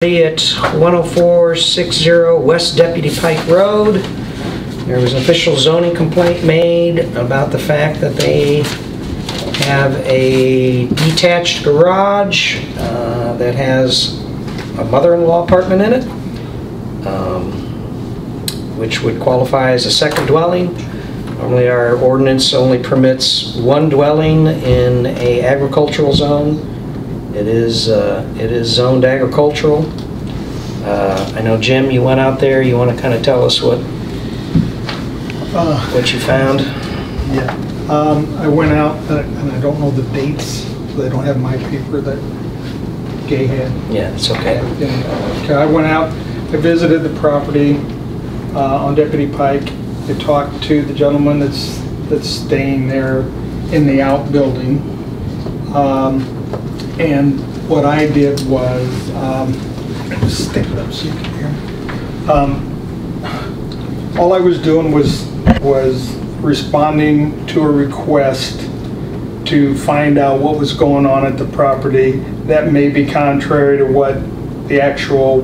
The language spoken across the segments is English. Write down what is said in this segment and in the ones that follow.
At 10460 West Deputy Pike Road. There was an official zoning complaint made about the fact that they have a detached garage that has a mother-in-law apartment in it, which would qualify as a second dwelling. Normally our ordinance only permits one dwelling in an agricultural zone. It is zoned agricultural. I know, Jim, you went out there. You want to kind of tell us what you found? Yeah, I went out, and I don't know the dates. So they don't have my paper that Gay had. Yeah, it's okay. Okay, I went out. I visited the property on Deputy Pike. I talked to the gentleman that's staying there in the outbuilding. And what I did was, just stick it up so you can hear. All I was doing was responding to a request to find out what was going on at the property that may be contrary to what the actual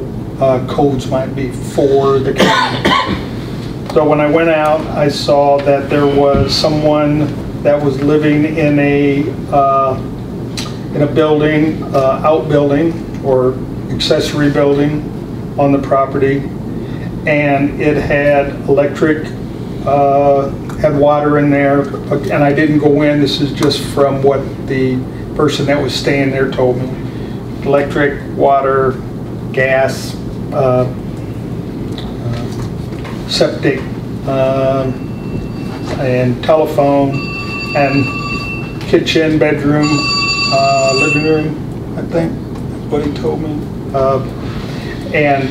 codes might be for the county. So when I went out, I saw that there was someone that was living in a building, outbuilding or accessory building on the property, and it had electric, had water in there, and I didn't go in. This is just from what the person that was staying there told me. Electric, water, gas, septic, and telephone, and kitchen, bedroom, living room, I think that's what he told me. And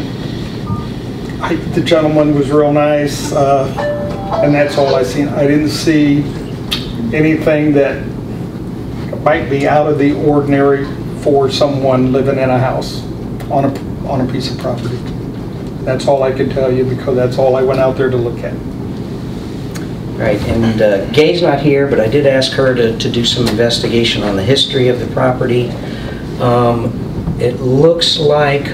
the gentleman was real nice, and that's all I seen. I didn't see anything that might be out of the ordinary for someone living in a house on a piece of property. That's all I could tell you, because that's all I went out there to look at. Right, and Gay's not here, but I did ask her to do some investigation on the history of the property. It looks like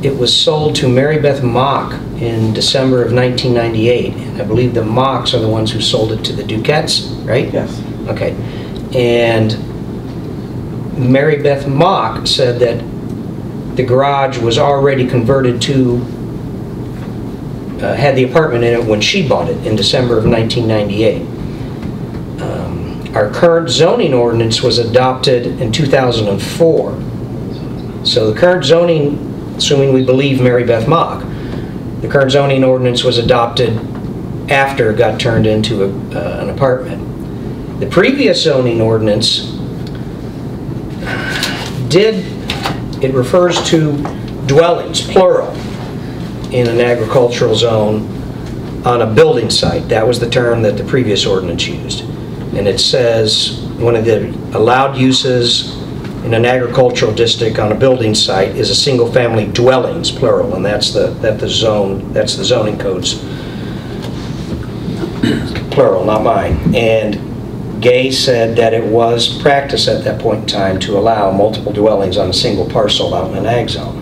it was sold to Mary Beth Mock in December of 1998. And I believe the Mocks are the ones who sold it to the Duquettes, right? Yes. Okay. And Mary Beth Mock said that the garage was already converted to had the apartment in it when she bought it in December of 1998. Our current zoning ordinance was adopted in 2004. So the current zoning, assuming we believe Mary Beth Mock, the current zoning ordinance was adopted after it got turned into an apartment. The previous zoning ordinance it refers to dwellings, plural, in an agricultural zone on a building site. That was the term that the previous ordinance used. And it says one of the allowed uses in an agricultural district on a building site is a single-family dwellings, plural, and that's the zoning codes, plural, not mine. And Gay said that it was practice at that point in time to allow multiple dwellings on a single parcel out in an ag zone.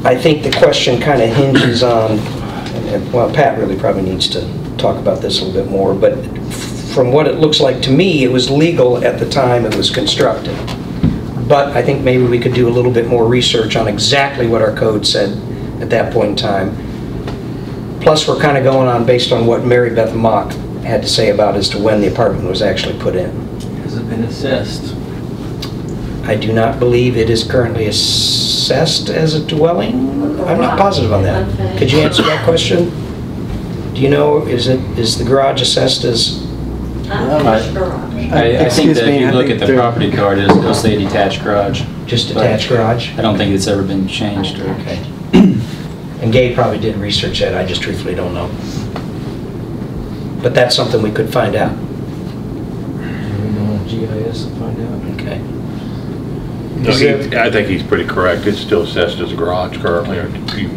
I think the question kind of hinges on, well, Pat really probably needs to talk about this a little bit more, but from what it looks like to me, it was legal at the time it was constructed. But I think maybe we could do a little bit more research on exactly what our code said at that point in time. Plus, we're kind of going on based on what Mary Beth Mock had to say about as to when the apartment was actually put in. Has it been assessed? I do not believe it is currently assessed as a dwelling. I'm not positive on that. Could you answer that question? Do you know, is the garage assessed as? I think that if you look at the property card, it'll say detached garage. Just detached garage? I don't think it's ever been changed. Or okay. And Gabe probably did research that. I just truthfully don't know. But that's something we could find out. We know GIS and find out. Okay. No, I think he's pretty correct. It's still assessed as a garage currently. I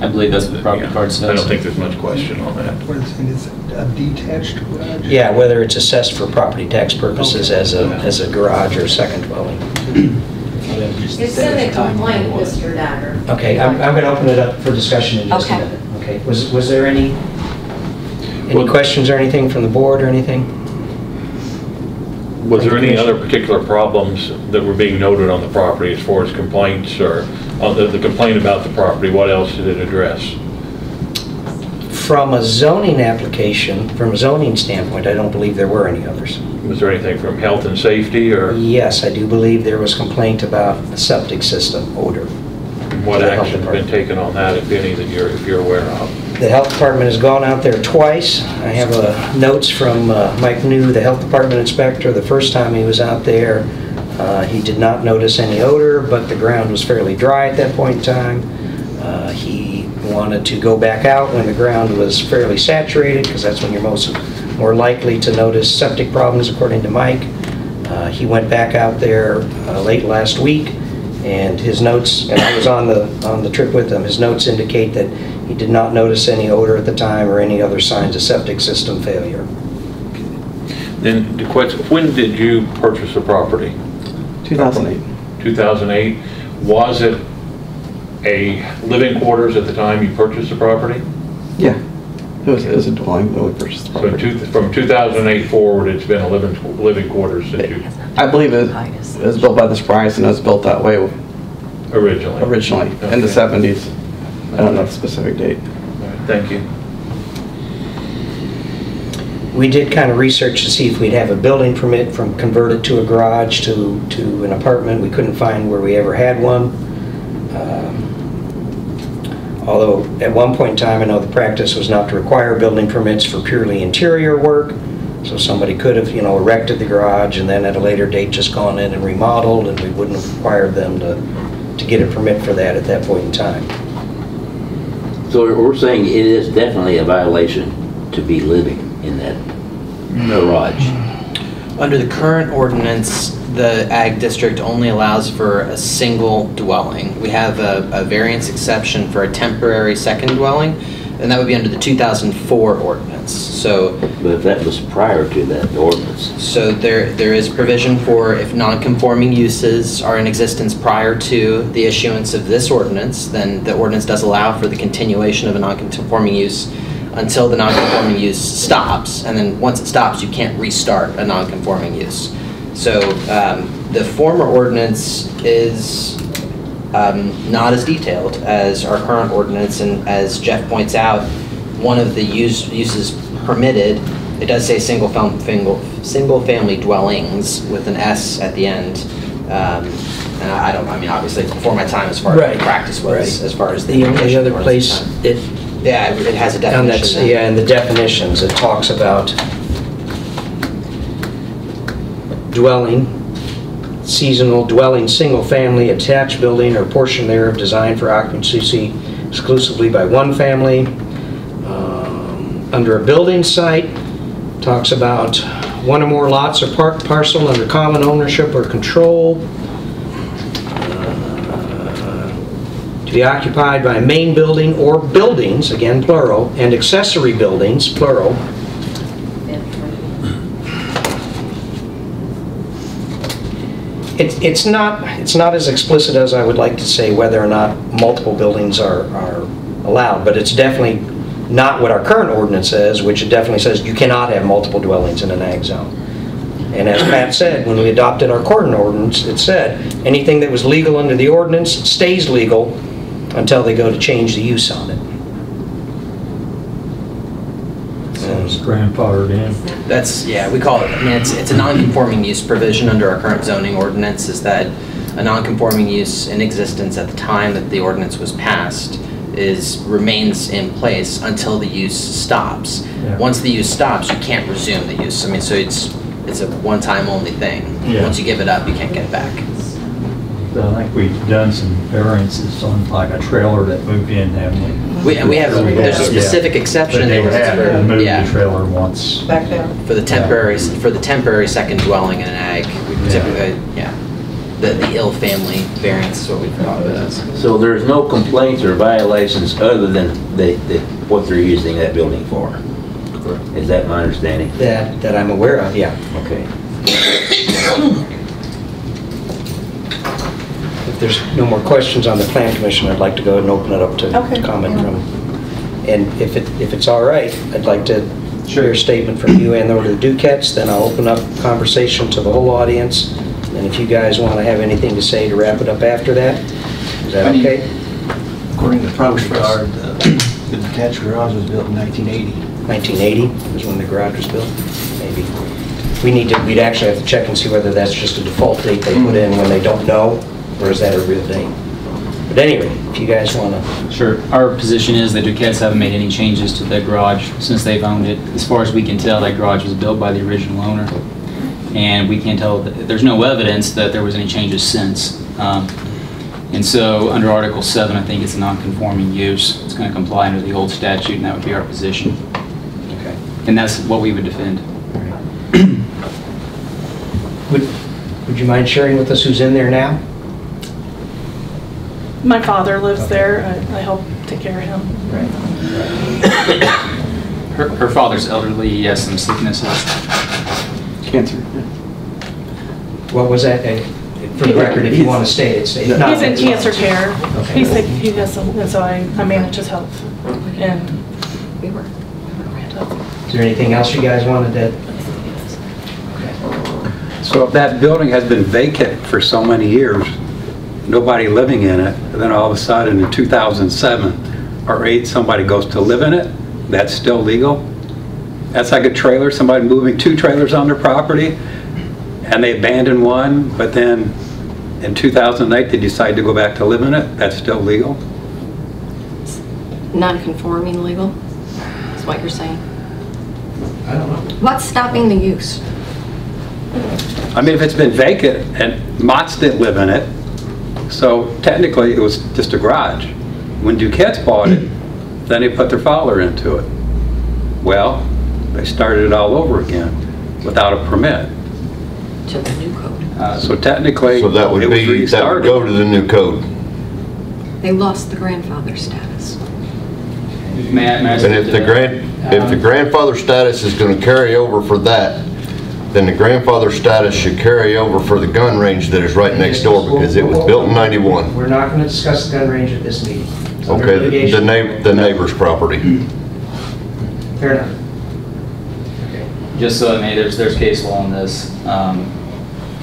believe that's what the property card says. I don't think there's much question on that. What is it? Is it a detached garage? Yeah, whether it's assessed for property tax purposes as a garage or a second dwelling. It's in the complaint, Mr. Dagger. Okay, I'm going to open it up for discussion in just a Okay. minute. Okay, was there any questions or anything from the board or anything? Was there any other particular problems that were being noted on the property as far as complaints or the complaint about the property? What else did it address? From a zoning application, from a zoning standpoint, I don't believe there were any others. Was there anything from health and safety or Yes, I do believe there was complaint about a septic system odor. what the health action has been department. taken on that, if any, that if you're aware of? The health department has gone out there twice. I have notes from Mike New, the health department inspector. The first time he was out there, he did not notice any odor, but the ground was fairly dry at that point in time. He wanted to go back out when the ground was fairly saturated, because that's when you're more likely to notice septic problems, according to Mike. He went back out there late last week, and his notes, and I was on the trip with him, his notes indicate that he did not notice any odor at the time or any other signs of septic system failure. Then, when did you purchase the property? 2008. 2008. Was it a living quarters at the time you purchased the property? Yeah. It was a dwelling when we purchased the So property. from 2008 forward, it's been a living quarters since you I believe it was built by the Sprites and it was built that way originally? in the 70s. I don't know the specific date. All right, thank you. We did kind of research to see if we'd have a building permit from converted to a garage to an apartment. We couldn't find where we ever had one. Although at one point in time, I know the practice was not to require building permits for purely interior work. So somebody could have, erected the garage and then at a later date just gone in and remodeled, and we wouldn't have required them to get a permit for that at that point in time. So we're saying it is definitely a violation to be living in that garage. Under the current ordinance, the Ag District only allows for a single dwelling. We have a variance exception for a temporary second dwelling, and that would be under the 2004 ordinance. So, But if that was prior to that ordinance, so there is provision for if non-conforming uses are in existence prior to the issuance of this ordinance, then the ordinance does allow for the continuation of a non-conforming use until the non-conforming use stops, and then once it stops, you can't restart a non-conforming use. So the former ordinance is not as detailed as our current ordinance, and as Jeff points out, one of the uses permitted, it does say single family dwellings with an S at the end. And I mean, obviously, it's before my time as far as the practice was, as far as The only other place it has a definition. in the definitions, it talks about dwelling, seasonal dwelling, single family, attached building or portion thereof designed for occupancy exclusively by one family. Under a building site, talks about one or more lots or parcel under common ownership or control. To be occupied by a main building or buildings, again plural, and accessory buildings, plural. It's not as explicit as I would like to say whether or not multiple buildings are allowed, but it's definitely not what our current ordinance says, which it definitely says you cannot have multiple dwellings in an ag zone. And as Pat said, when we adopted our current ordinance, it said anything that was legal under the ordinance stays legal until they go to change the use on it. It's grandfathered in. That's, yeah, we call it, I mean, it's a non-conforming use provision under our current zoning ordinance, is that a non-conforming use in existence at the time that the ordinance was passed remains in place until the use stops. Yeah. Once the use stops, you can't resume the use. I mean, so it's a one-time only thing. Yeah. Once you give it up, you can't get it back. So I think we've done some variances on like a trailer that moved in, haven't we? There's a specific exception But they there had to move yeah, the trailer once. Back there. for the temporary second dwelling in an ag. We typically, the ill family variance is what we thought of it as. so there's no complaints or violations other than what they're using that building for. Is that my understanding? That I'm aware of, yeah. Okay. if there's no more questions on the Plan Commission, I'd like to go ahead and open it up to Okay. comment from, and if it's all right, I'd like to hear a statement from you and or the Duquettes, then I'll open up conversation to the whole audience, and if you guys want to have anything to say to wrap it up after that, is that okay? According to the property card, the detached garage was built in 1980. 1980 was when the garage was built, maybe. We'd actually have to check and see whether that's just a default date they put in when they don't know, or is that a real date? But anyway, if you guys want to... Sure. Our position is the Duquettes haven't made any changes to the garage since they've owned it. As far as we can tell, that garage was built by the original owner. And we can't tell, there's no evidence that there was any changes since. And so under Article 7, I think it's a non-conforming use. It's going to comply under the old statute, and that would be our position. Okay. And that's what we would defend. Would you mind sharing with us who's in there now? My father lives there. I help take care of him. Her father's elderly, he has some sicknesses. Cancer. What was that? For the record, if you want to state it, state it. He's in cancer care. Okay. He's sick. He has some, and so I manage his health. And Is there anything else you guys wanted to? So if that building has been vacant for so many years, nobody living in it, and then all of a sudden in 2007 or 8, somebody goes to live in it, that's still legal? That's like a trailer, somebody moving 2 trailers on their property, and they abandon one, but then in 2008 they decide to go back to live in it, that's still legal? Non-conforming legal, is what you're saying? I don't know. What's stopping the use? I mean, if it's been vacant and Mott's didn't live in it, so technically it was just a garage. When Duquette's bought it, then they put their father into it. Well, they started it all over again without a permit. To the new code. So technically, So that would it was be, that would restarted. go to the new code. They lost the grandfather status. May I But if the grandfather status is going to carry over for that, then the grandfather status should carry over for the gun range that is right next door because it was built in 91. We're not going to discuss the gun range at this meeting. It's under Okay, litigation. the neighbor's property. Fair enough. Okay. Just so I may, there's case law on this.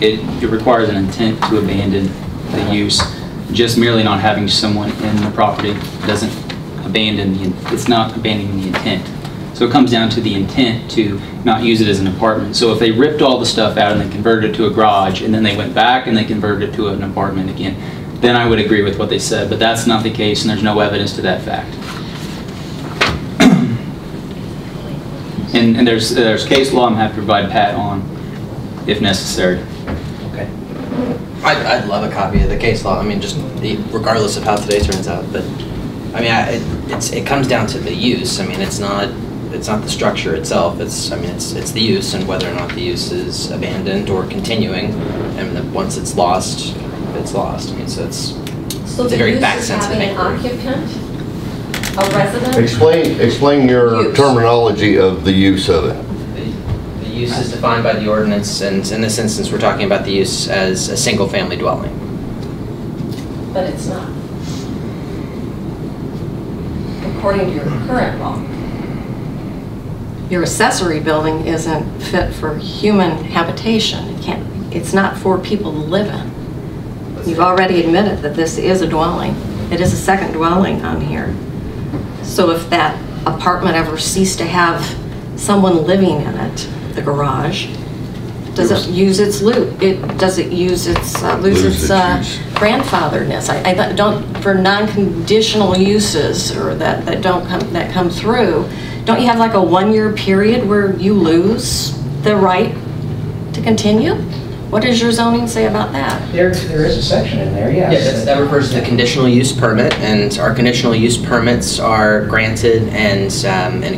It requires an intent to abandon the use. Just merely not having someone in the property doesn't abandon it's not abandoning the intent. So it comes down to the intent to not use it as an apartment. So if they ripped all the stuff out and they converted it to a garage, and then they went back and they converted it to an apartment again, then I would agree with what they said. But that's not the case, and there's no evidence to that fact. And there's case law I'm happy to provide Pat on, if necessary. Okay. I'd love a copy of the case law. I mean, just regardless of how today turns out. But I mean, it comes down to the use. I mean, it's not the structure itself. It's the use and whether or not the use is abandoned or continuing. And once it's lost, it's lost. I mean, so it's a very fact-sensitive inquiry. So the use is having an occupant, a resident? Explain your Use. terminology of the use of it. The use is defined by the ordinance, and in this instance, we're talking about the use as a single-family dwelling. But it's not. According to your current law. Your accessory building isn't fit for human habitation. It's not for people to live in. You've already admitted that this is a dwelling. It is a second dwelling on here. So if that apartment ever ceased to have someone living in it, the garage, does it use its does it use its lose its grandfatherness? I don't, for non-conditional uses or that come through. Don't you have like a 1-year period where you lose the right to continue? What does your zoning say about that? There is a section in there, yes. Yeah, that refers to the conditional use permit, and our conditional use permits are granted, and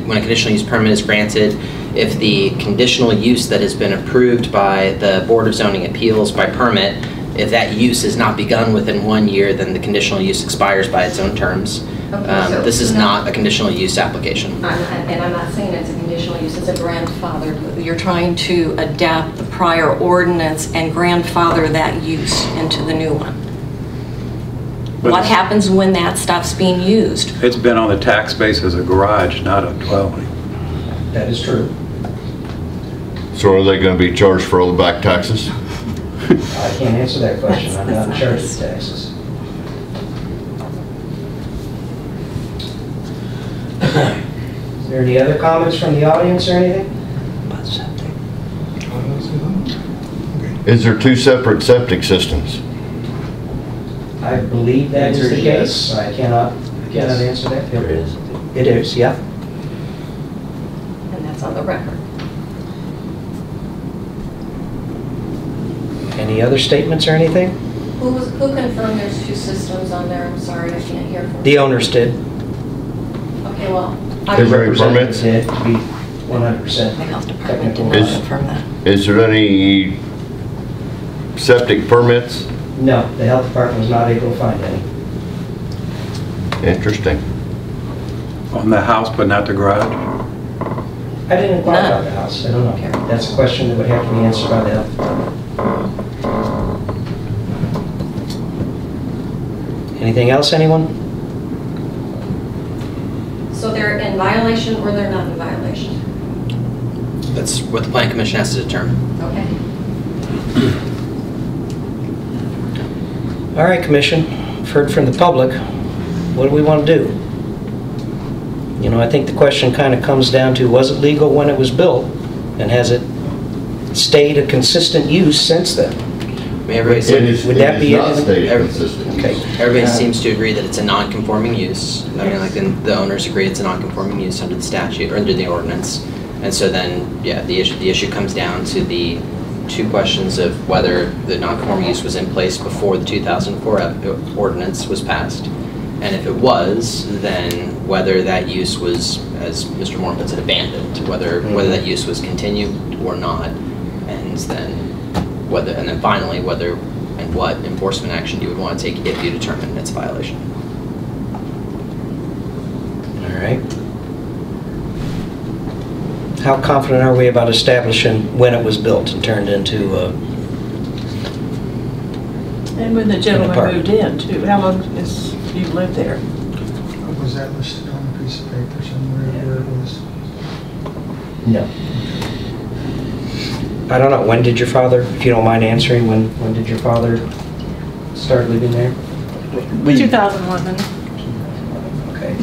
when a conditional use permit is granted, if the conditional use that has been approved by the Board of Zoning Appeals by permit, if that use is not begun within 1 year, then the conditional use expires by its own terms. Okay, so this is not a conditional use application. And I'm not saying it's a conditional use, it's a grandfather. You're trying to adapt the prior ordinance and grandfather that use into the new one. What happens when that stuff's being used? It's been on the tax base as a garage, not a dwelling. That is true. So are they going to be charged for all the back taxes? I can't answer that question. I'm not in charge of taxes. Is there any other comments from the audience or anything? Is there 2 separate septic systems? I believe that is the case. I cannot answer that. There is. It is, yeah. And that's on the record. Any other statements or anything? Who confirmed there's 2 systems on there? I'm sorry, I can't hear from. The owners did. Okay, well. Is there any permits? It to be 100%. The health department did not confirm that. Is there any septic permits? No, the health department was not able to find any. Interesting. On the house, but not the garage? I didn't inquire about the house. I don't know. That's a question that would have to be answered by the health department. Anything else, anyone? So they're in violation or they're not in violation? That's what the Plan Commission has to determine. Okay. All right, Commission. I've heard from the public. What do we want to do? You know, I think the question kind of comes down to, was it legal when it was built? And has it stayed a consistent use since then? Everybody seems to agree that it's a non-conforming use. I mean, like the owners agree it's a non-conforming use under the statute, or under the ordinance. And so then, yeah, the issue comes down to the 2 questions of whether the non-conforming use was in place before the 2004 ordinance was passed. And if it was, then whether that use was, as Mr. Moore puts it, abandoned, whether that use was continued or not, and then finally whether and what enforcement action you would want to take if you determine it's a violation. All right. How confident are we about establishing when it was built and turned into And when the gentleman moved in, too, how long has you lived there? Was that listed on a piece of paper somewhere where it was? No. I don't know. When did your father, if you don't mind answering, when did your father start living there? 2011. Okay.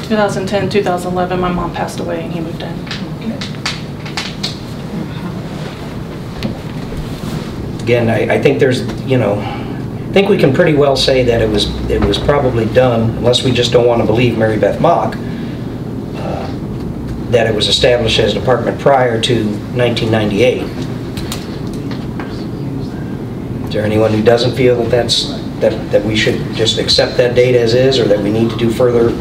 2010, 2011, my mom passed away and he moved in. Okay. Again, I think there's, you know, I think we can pretty well say that it was probably done, unless we just don't want to believe Mary Beth Mock, that it was established as a department prior to 1998. Is there anyone who doesn't feel that we should just accept that date as is, or that we need to do further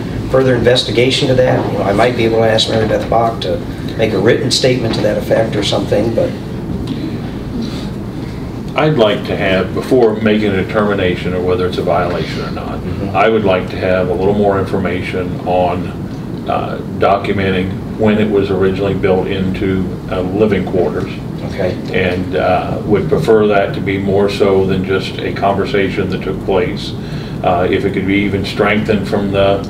investigation to that? You know, I might be able to ask Mary Beth Mock to make a written statement to that effect or something, but I'd like to have, before making a determination of whether it's a violation or not, I would like to have a little more information on documenting when it was originally built into living quarters. okay. And would prefer that to be more so than just a conversation that took place. If it could be even strengthened from the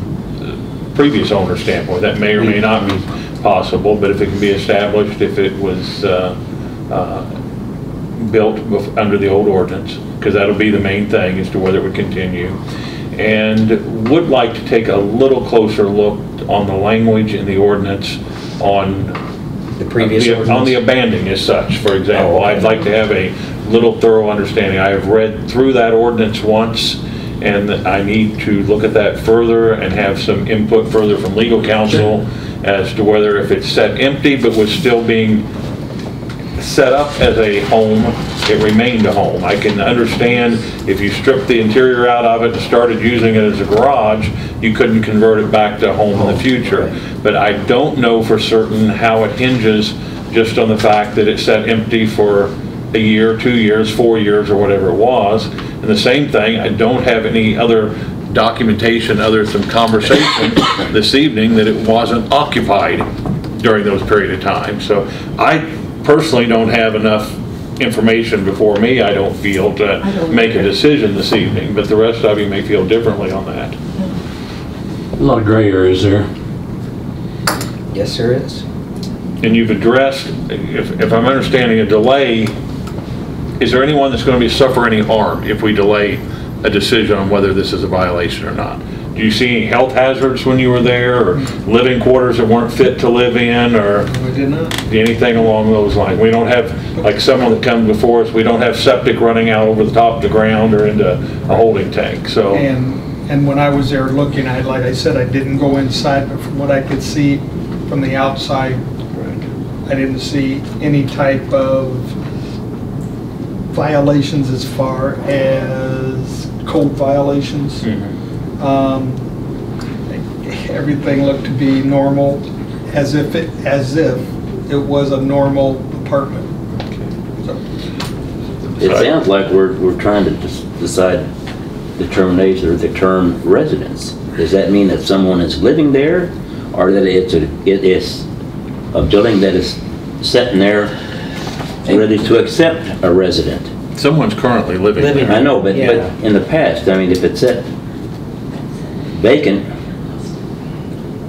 previous owner's standpoint, that may or may not be possible, but if it can be established, if it was built under the old ordinance, because that'll be the main thing as to whether it would continue. And would like to take a little closer look on the language in the ordinance on the previous ordinance? On the abandoning as such, for example. I'd like to have a little thorough understanding. I have read through that ordinance once, and I need to look at that further and have some input further from legal counsel as to whether if it's set empty but was still being set up as a home, it remained a home. I can understand if you stripped the interior out of it and started using it as a garage, you couldn't convert it back to a home in the future. But I don't know for certain how it hinges just on the fact that it sat empty for a year, 2 years, 4 years, or whatever it was. And the same thing, I don't have any other documentation other than some conversation this evening that it wasn't occupied during those period of time. So I personally don't have enough information before me, I don't feel, to make a decision this evening, but the rest of you may feel differently on that. A lot of gray areas there. Yes, there is. And you've addressed, if I'm understanding, a delay, is there anyone that's going to be suffer any harm if we delay a decision on whether this is a violation or not? Do you see any health hazards when you were there, or living quarters that weren't fit to live in, or We did not. anything along those lines? We don't have, like someone that comes before us, we don't have septic running out over the top of the ground or into a holding tank, so. And when I was there looking, like I said, I didn't go inside, but from what I could see from the outside, I didn't see any type of violations as far as code violations. Everything looked to be normal, as if it was a normal apartment. So, It sounds like we're trying to decide determination or the term residence. Does that mean that someone is living there, or that it is a building that is sitting there ready to accept a resident? Someone's currently living there. I know, but in the past, I mean, if it's set vacant,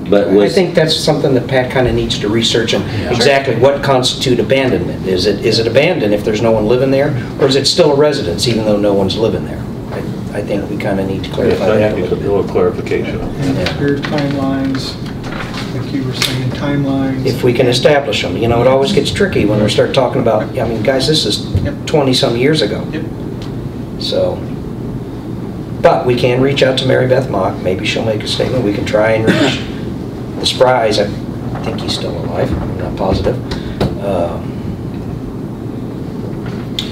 but was... I think that's something that Pat kind of needs to research, and exactly what constitutes abandonment. Is it abandoned if there's no one living there, or is it still a residence even though no one's living there? I think we kind of need to clarify that a little bit. A little clarification. and your timelines, like you were saying, timelines. If we can establish them. You know, it always gets tricky when we start talking about, I mean, guys, this is 20-some years ago. So, but we can reach out to Mary Beth Mock. Maybe she'll make a statement. We can try and reach the Spries. I think he's still alive. I'm not positive.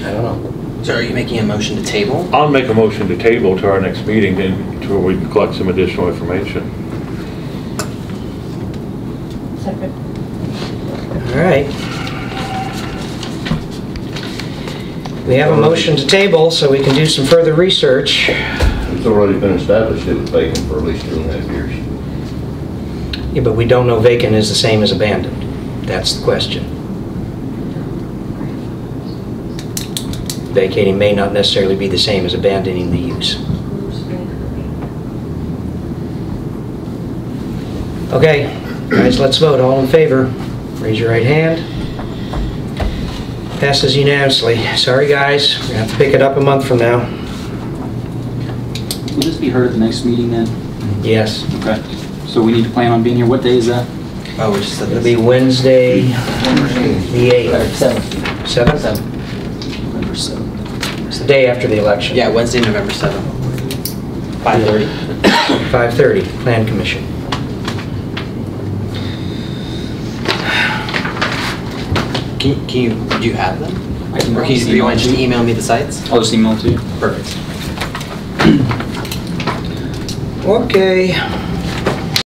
I don't know. So are you making a motion to table? I'll make a motion to table to our next meeting, then until we can collect some additional information. Second. All right. We have a motion to table, so we can do some further research. It's already been established it was vacant for at least 2.5 years. Yeah, but we don't know vacant is the same as abandoned. That's the question. Vacating may not necessarily be the same as abandoning the use. Okay, guys, let's vote. All in favor, raise your right hand. Passes unanimously. Sorry, guys, we're gonna have to pick it up a month from now. Will this be heard at the next meeting then? Yes. Okay. So we need to plan on being here. What day is that? Oh, we just said It'll this. be Wednesday, the 8th. 7th? 7th? November 7th. It's the day after the election. Yeah, Wednesday, November 7th. 5:30. 5:30, Plan Commission. Do you have them? I can Or do you want to just email me the sites? I'll just email it to you. Perfect. Okay.